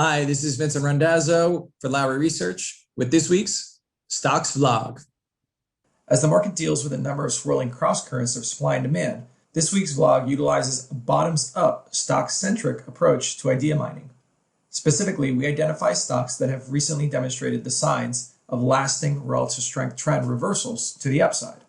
Hi, this is Vincent Randazzo for Lowry Research with this week's Stocks Vlog. As the market deals with a number of swirling cross-currents of supply and demand, this week's vlog utilizes a bottoms-up, stock-centric approach to idea mining. Specifically, we identify stocks that have recently demonstrated the signs of lasting relative strength trend reversals to the upside.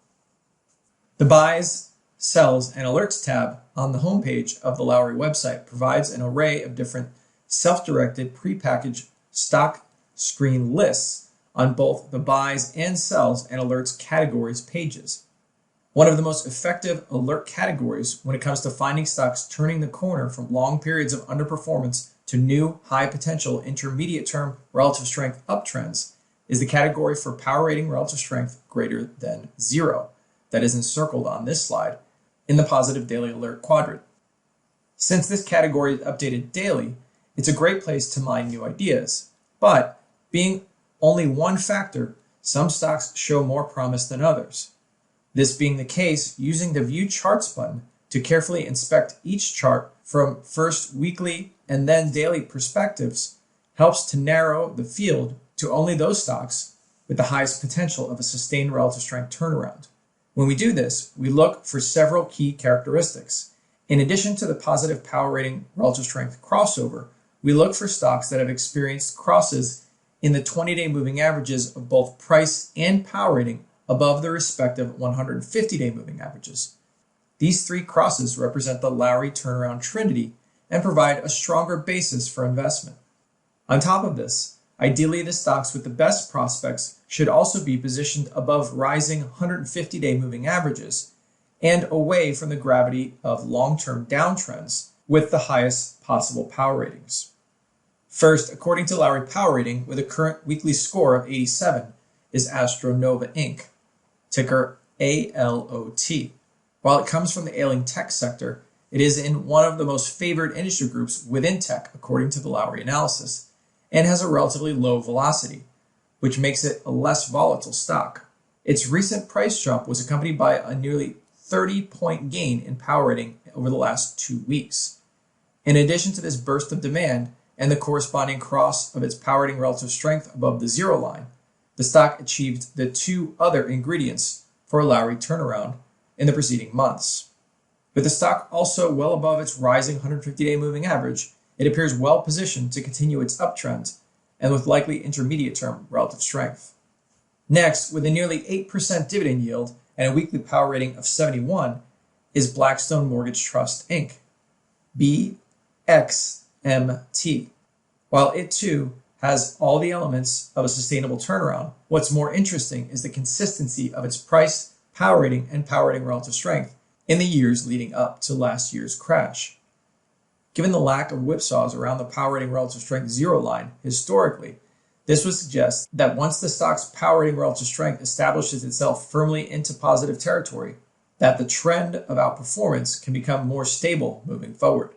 The Buys, Sells, and Alerts tab on the homepage of the Lowry website provides an array of different self-directed prepackaged stock screen lists on both the buys and sells and alerts categories pages. One of the most effective alert categories when it comes to finding stocks turning the corner from long periods of underperformance to new high potential intermediate term relative strength uptrends is the category for power rating relative strength greater than 0 that is encircled on this slide in the positive daily alert quadrant. Since this category is updated daily, it's a great place to mine new ideas, but being only one factor, some stocks show more promise than others. This being the case, using the View Charts button to carefully inspect each chart from first weekly and then daily perspectives helps to narrow the field to only those stocks with the highest potential of a sustained relative strength turnaround. When we do this, we look for several key characteristics. In addition to the positive power rating relative strength crossover, we look for stocks that have experienced crosses in the 20-day moving averages of both price and power rating above the respective 150-day moving averages. These three crosses represent the Lowry turnaround trinity and provide a stronger basis for investment. On top of this, ideally the stocks with the best prospects should also be positioned above rising 150-day moving averages and away from the gravity of long-term downtrends with the highest possible power ratings. First, according to Lowry Power Rating, with a current weekly score of 87, is AstroNova Inc., ticker ALOT. While it comes from the ailing tech sector, it is in one of the most favored industry groups within tech, according to the Lowry analysis, and has a relatively low velocity, which makes it a less volatile stock. Its recent price jump was accompanied by a nearly 30-point gain in power rating over the last 2 weeks. In addition to this burst of demand and the corresponding cross of its power rating relative strength above the zero line, the stock achieved the two other ingredients for a Lowry turnaround in the preceding months. With the stock also well above its rising 150-day moving average, it appears well positioned to continue its uptrend and with likely intermediate-term relative strength. Next, with a nearly 8% dividend yield and a weekly power rating of 71, is Blackstone Mortgage Trust Inc., BXMT. While it too has all the elements of a sustainable turnaround, what's more interesting is the consistency of its price, power rating, and power rating relative strength in the years leading up to last year's crash. Given the lack of whipsaws around the power rating relative strength zero line historically, this would suggest that once the stock's power rating relative strength establishes itself firmly into positive territory, that the trend of outperformance can become more stable moving forward.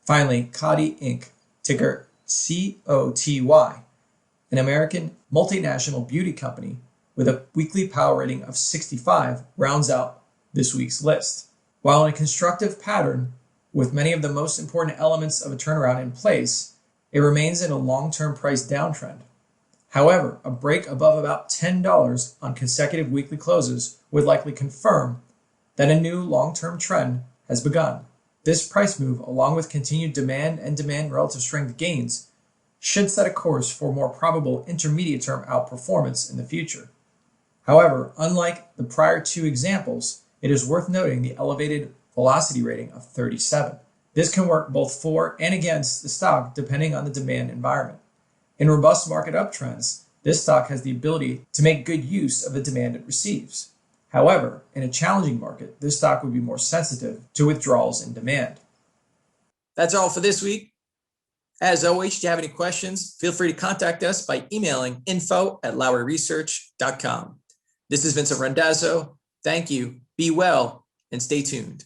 Finally, Kadant Inc., ticker COTY, an American multinational beauty company with a weekly power rating of 65, rounds out this week's list. While in a constructive pattern with many of the most important elements of a turnaround in place, it remains in a long-term price downtrend. However, a break above about $10 on consecutive weekly closes would likely confirm that a new long-term trend has begun. This price move, along with continued demand and demand relative strength gains, should set a course for more probable intermediate-term outperformance in the future. However, unlike the prior two examples, it is worth noting the elevated velocity rating of 37. This can work both for and against the stock depending on the demand environment. In robust market uptrends, this stock has the ability to make good use of the demand it receives. However, in a challenging market, this stock would be more sensitive to withdrawals in demand. That's all for this week. As always, if you have any questions, feel free to contact us by emailing info@lowryresearch.com. This is Vincent Randazzo. Thank you, be well, and stay tuned.